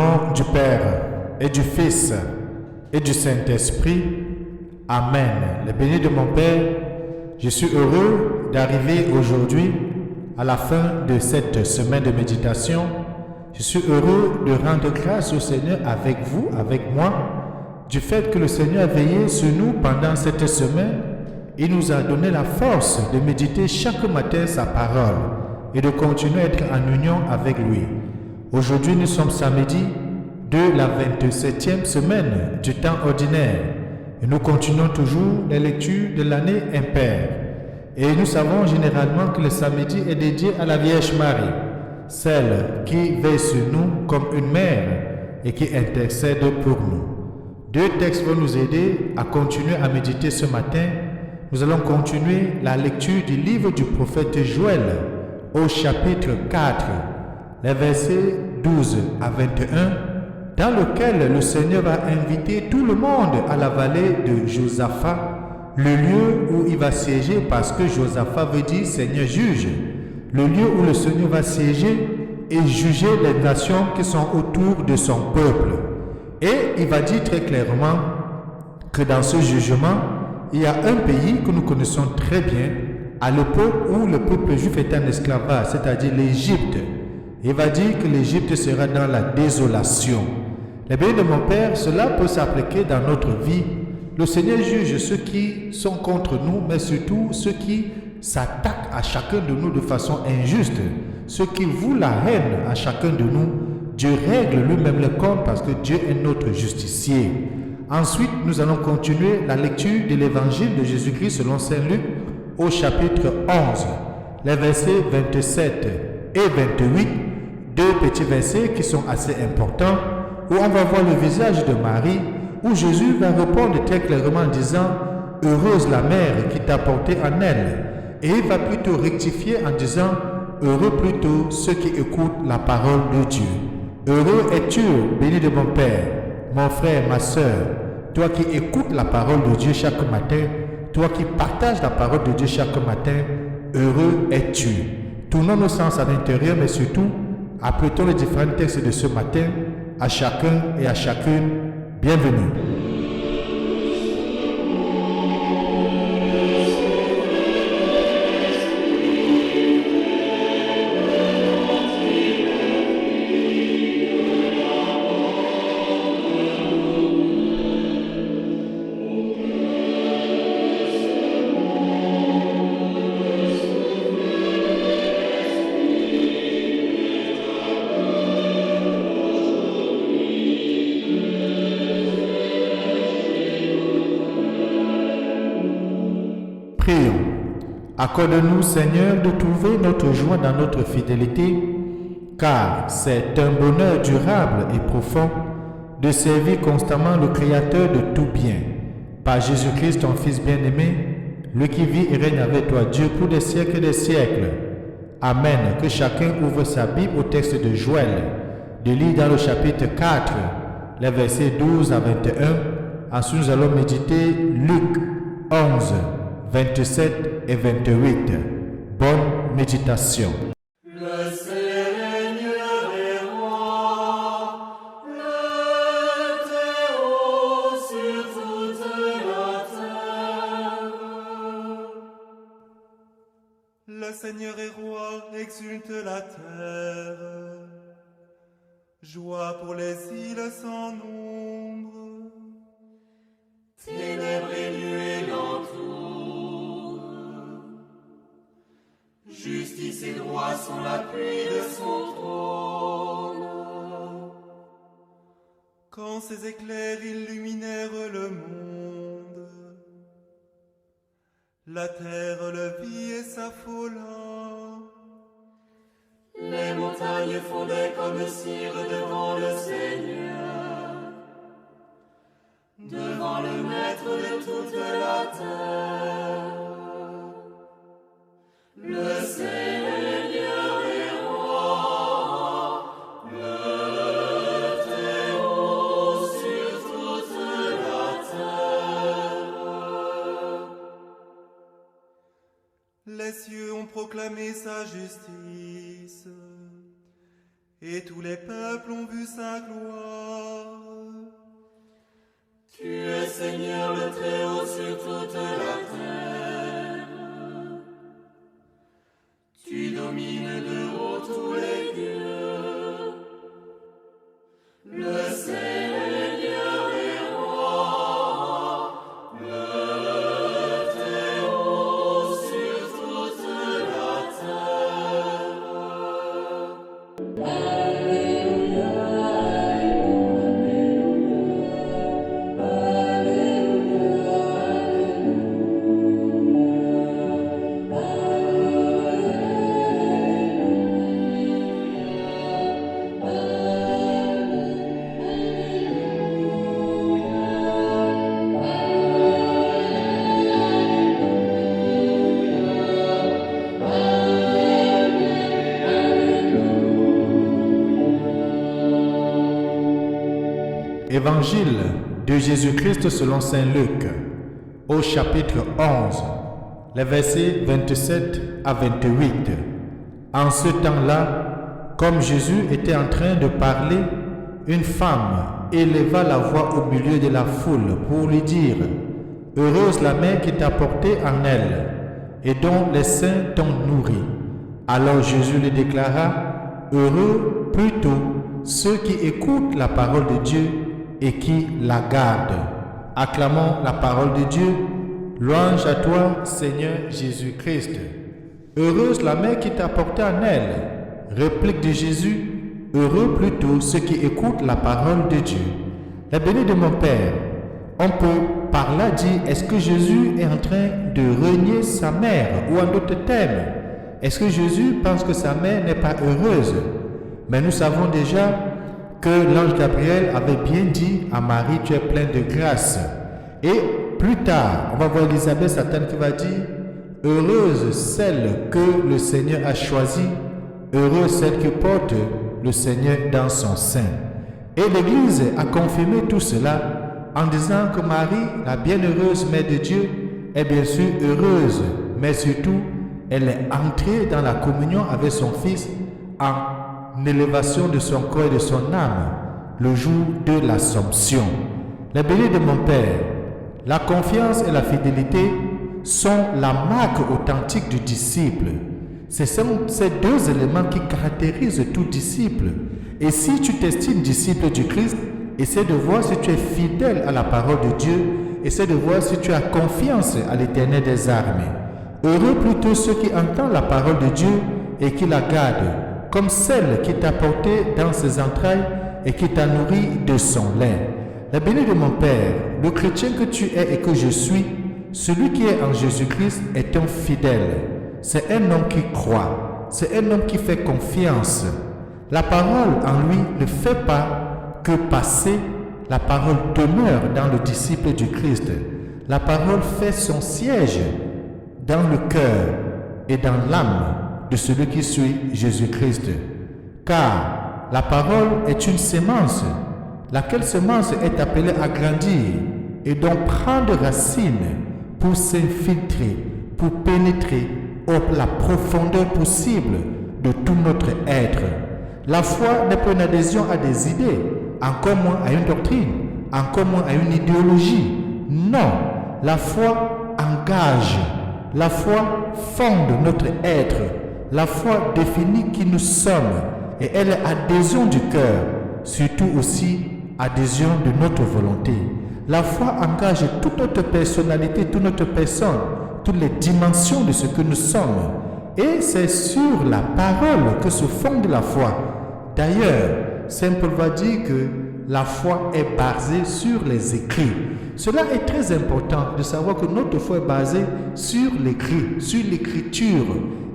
nom du Père et du Fils et du Saint-Esprit. Amen. Le béni de mon Père, je suis heureux d'arriver aujourd'hui à la fin de cette semaine de méditation. Je suis heureux de rendre grâce au Seigneur avec vous, avec moi, du fait que le Seigneur a veillé sur nous pendant cette semaine. Il nous a donné la force de méditer chaque matin sa parole et de continuer à être en union avec lui. Aujourd'hui, nous sommes samedi de la 27e semaine du temps ordinaire et nous continuons toujours les lectures de l'année impaire. Et nous savons généralement que le samedi est dédié à la Vierge Marie, celle qui veille sur nous comme une mère et qui intercède pour nous. Deux textes vont nous aider à continuer à méditer ce matin. Nous allons continuer la lecture du livre du prophète Joël au chapitre 4, les versets 12 à 21, dans lequel le Seigneur va inviter tout le monde à la vallée de Josaphat, le lieu où il va siéger, parce que Josaphat veut dire Seigneur juge, le lieu où le Seigneur va siéger et juger les nations qui sont autour de son peuple. Et il va dire très clairement que dans ce jugement, il y a un pays que nous connaissons très bien, à l'époque où le peuple juif était en esclavage, c'est-à-dire l'Égypte. Il va dire que l'Égypte sera dans la désolation. Les bénis de mon Père, cela peut s'appliquer dans notre vie. Le Seigneur juge ceux qui sont contre nous, mais surtout ceux qui s'attaquent à chacun de nous de façon injuste. Ceux qui vouent la haine à chacun de nous. Dieu règle lui-même le compte parce que Dieu est notre justicier. Ensuite, nous allons continuer la lecture de l'évangile de Jésus-Christ selon Saint Luc au chapitre 11, les versets 27 et 28, deux petits versets qui sont assez importants, où on va voir le visage de Marie, où Jésus va répondre très clairement en disant « Heureuse la mère qui t'a porté en elle ». Et il va plutôt rectifier en disant « Heureux plutôt ceux qui écoutent la parole de Dieu ». Heureux es-tu, béni de mon Père, mon frère, ma soeur, toi qui écoutes la parole de Dieu chaque matin, toi qui partages la parole de Dieu chaque matin, heureux es-tu. Tournons nos sens à l'intérieur, mais surtout, apprêtons les différents textes de ce matin à chacun et à chacune. Bienvenue. Prions. Accorde-nous, Seigneur, de trouver notre joie dans notre fidélité, car c'est un bonheur durable et profond de servir constamment le Créateur de tout bien. Par Jésus-Christ, ton Fils bien-aimé, lui qui vit et règne avec toi, Dieu, pour des siècles et des siècles. Amen. Que chacun ouvre sa Bible au texte de Joël, de lire dans le chapitre 4, les versets 12 à 21. Ensuite, nous allons méditer Luc 11, 27 et 28. Bonne méditation. Le Seigneur est roi, le Très-Haut sur toute la terre. Le Seigneur est roi, exulte la terre. Joie pour les îles sans nombre. Ténèbres et nuées l'entourent. Justice et droit sont l'appui de son trône. Quand ses éclairs illuminèrent le monde, la terre le vit et s'affola. Les montagnes fondaient comme cire devant le Seigneur, devant le Maître de toute la terre. Le Seigneur est roi, le Très-Haut sur toute la terre. Les cieux ont proclamé sa justice, et tous les peuples ont vu sa gloire. Tu es Seigneur le Très-Haut sur toute la terre. Tu domines de haut tous les dieux. Le Seigneur est roi. Le Très-Haut sur toute la terre. Alléluia, Évangile de Jésus-Christ selon saint Luc, au chapitre 11, les versets 27 à 28. En ce temps-là, comme Jésus était en train de parler, une femme éleva la voix au milieu de la foule pour lui dire « Heureuse la mère qui t'a porté en elle et dont les seins t'ont nourri. » Alors Jésus lui déclara « Heureux plutôt ceux qui écoutent la parole de Dieu et qui la gardent. » Acclamons la parole de Dieu. Louange à toi, Seigneur Jésus-Christ. Heureuse la mère qui t'a porté en elle. Réplique de Jésus. Heureux plutôt ceux qui écoutent la parole de Dieu. La bénie de mon Père. On peut par là dire, est-ce que Jésus est en train de renier sa mère? Ou en d'autres termes, est-ce que Jésus pense que sa mère n'est pas heureuse? Mais nous savons déjà que l'ange Gabriel avait bien dit à Marie, tu es pleine de grâce. Et plus tard, on va voir Élisabeth Satan qui va dire, heureuse celle que le Seigneur a choisie, heureuse celle qui porte le Seigneur dans son sein. Et l'Église a confirmé tout cela en disant que Marie, la bienheureuse Mère de Dieu, est bien sûr heureuse, mais surtout, elle est entrée dans la communion avec son Fils en élévation de son corps et de son âme, le jour de l'Assomption. Les bénis de mon Père, la confiance et la fidélité sont la marque authentique du disciple. Ce sont ces deux éléments qui caractérisent tout disciple. Et si tu t'estimes disciple du Christ, essaie de voir si tu es fidèle à la parole de Dieu, essaie de voir si tu as confiance à l'Éternel des armées. Heureux plutôt ceux qui entendent la parole de Dieu et qui la gardent, comme celle qui t'a porté dans ses entrailles et qui t'a nourri de son lait. La bénie de mon Père, le chrétien que tu es et que je suis, celui qui est en Jésus-Christ est un fidèle. C'est un homme qui croit, c'est un homme qui fait confiance. La parole en lui ne fait pas que passer, la parole demeure dans le disciple du Christ. La parole fait son siège dans le cœur et dans l'âme de celui qui suit Jésus-Christ. Car la parole est une sémence, laquelle sémence est appelée à grandir et donc prendre racine pour s'infiltrer, pour pénétrer la profondeur possible de tout notre être. La foi n'est pas une adhésion à des idées, encore moins à une doctrine, encore moins à une idéologie. Non, la foi engage, la foi fonde notre être, la foi définit qui nous sommes et elle est adhésion du cœur, surtout aussi adhésion de notre volonté. La foi engage toute notre personnalité, toute notre personne, toutes les dimensions de ce que nous sommes. Et c'est sur la parole que se fonde la foi. D'ailleurs, saint Paul va dire que la foi est basée sur les écrits. Cela est très important de savoir que notre foi est basée sur l'écrit, sur l'écriture.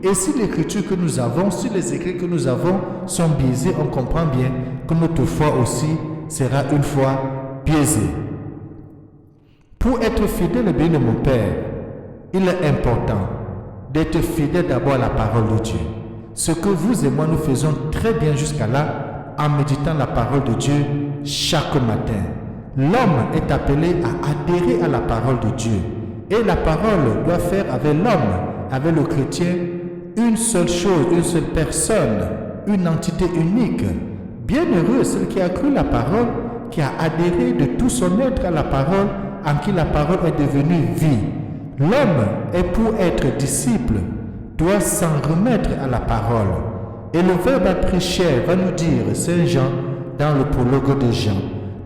Et si l'écriture que nous avons, si les écrits que nous avons sont biaisés, on comprend bien que notre foi aussi sera une foi biaisée. Pour être fidèle au bien de mon Père, il est important d'être fidèle d'abord à la parole de Dieu. Ce que vous et moi nous faisons très bien jusqu'à là, en méditant la parole de Dieu chaque matin. L'homme est appelé à adhérer à la parole de Dieu. Et la parole doit faire avec l'homme, avec le chrétien, une seule chose, une seule personne. une entité unique. Bienheureux celui qui a cru la parole, qui a adhéré de tout son être à la parole, en qui la parole est devenue vie. L'homme est pour être disciple, doit s'en remettre à la parole. Et le Verbe a pris chair, va nous dire Saint Jean dans le prologue de Jean.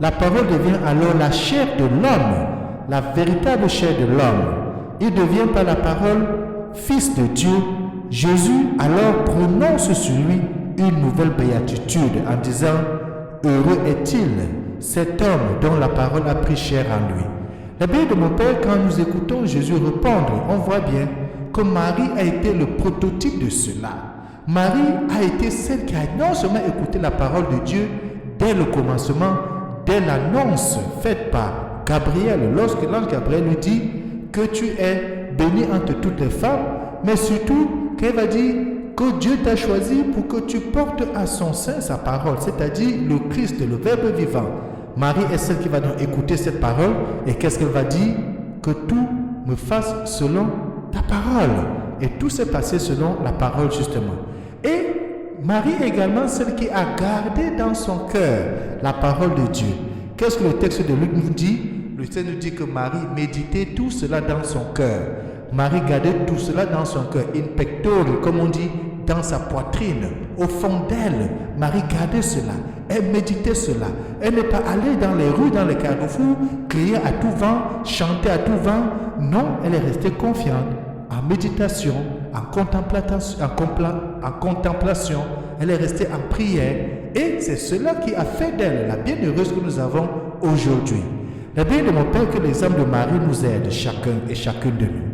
La parole devient alors la chair de l'homme, la véritable chair de l'homme. Il devient par la parole Fils de Dieu. Jésus alors prononce sur lui une nouvelle béatitude en disant « Heureux est-il cet homme dont la parole a pris chair en lui ». La Bible de mon Père, quand nous écoutons Jésus répondre, on voit bien que Marie a été le prototype de cela. Marie a été celle qui a non seulement écouté la parole de Dieu dès le commencement, dès l'annonce faite par Gabriel, lorsque l'ange Gabriel lui dit que tu es bénie entre toutes les femmes, mais surtout qu'elle va dire que Dieu t'a choisi pour que tu portes à son sein sa parole, c'est-à-dire le Christ, le Verbe vivant. Marie est celle qui va donc écouter cette parole et qu'est-ce qu'elle va dire? Que tout me fasse selon ta parole. Et tout s'est passé selon la parole justement. Et Marie est également celle qui a gardé dans son cœur la parole de Dieu. Qu'est-ce que le texte de Luc nous dit? Le texte nous dit que Marie méditait tout cela dans son cœur. Marie gardait tout cela dans son cœur. In pectore, comme on dit, dans sa poitrine, au fond d'elle. Marie gardait cela. Elle méditait cela. Elle n'est pas allée dans les rues, dans les carrefours, crier à tout vent, chanter à tout vent. Non, elle est restée confiante, en méditation, en contemplation. Elle est restée en prière. Et c'est cela qui a fait d'elle la bienheureuse que nous avons aujourd'hui. La bien de mon Père, que l'exemple de Marie nous aide, chacun et chacune de nous.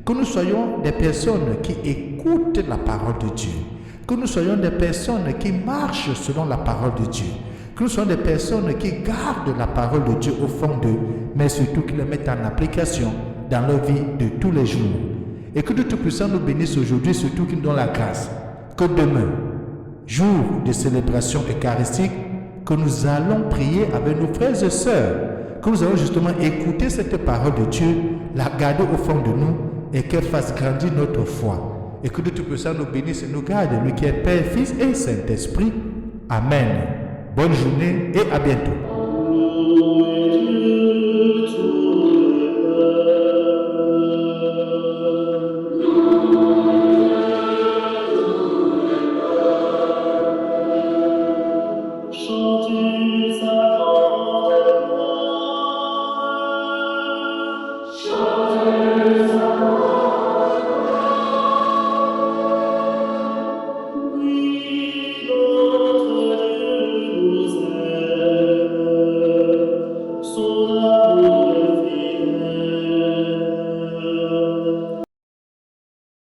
Que nous soyons des personnes qui écoutent la parole de Dieu. Que nous soyons des personnes qui marchent selon la parole de Dieu. Que nous soyons des personnes qui gardent la parole de Dieu au fond d'eux, mais surtout qui la mettent en application dans leur vie de tous les jours. Et que Dieu Tout-Puissant nous bénisse aujourd'hui, surtout qu'il nous donne la grâce. Que demain, jour de célébration eucharistique, que nous allons prier avec nos frères et sœurs, que nous allons justement écouter cette parole de Dieu, la garder au fond de nous et qu'elle fasse grandir notre foi. Et que Dieu Tout-Puissant nous bénisse et nous garde, lui qui est Père, Fils et Saint-Esprit. Amen. Bonne journée et à bientôt.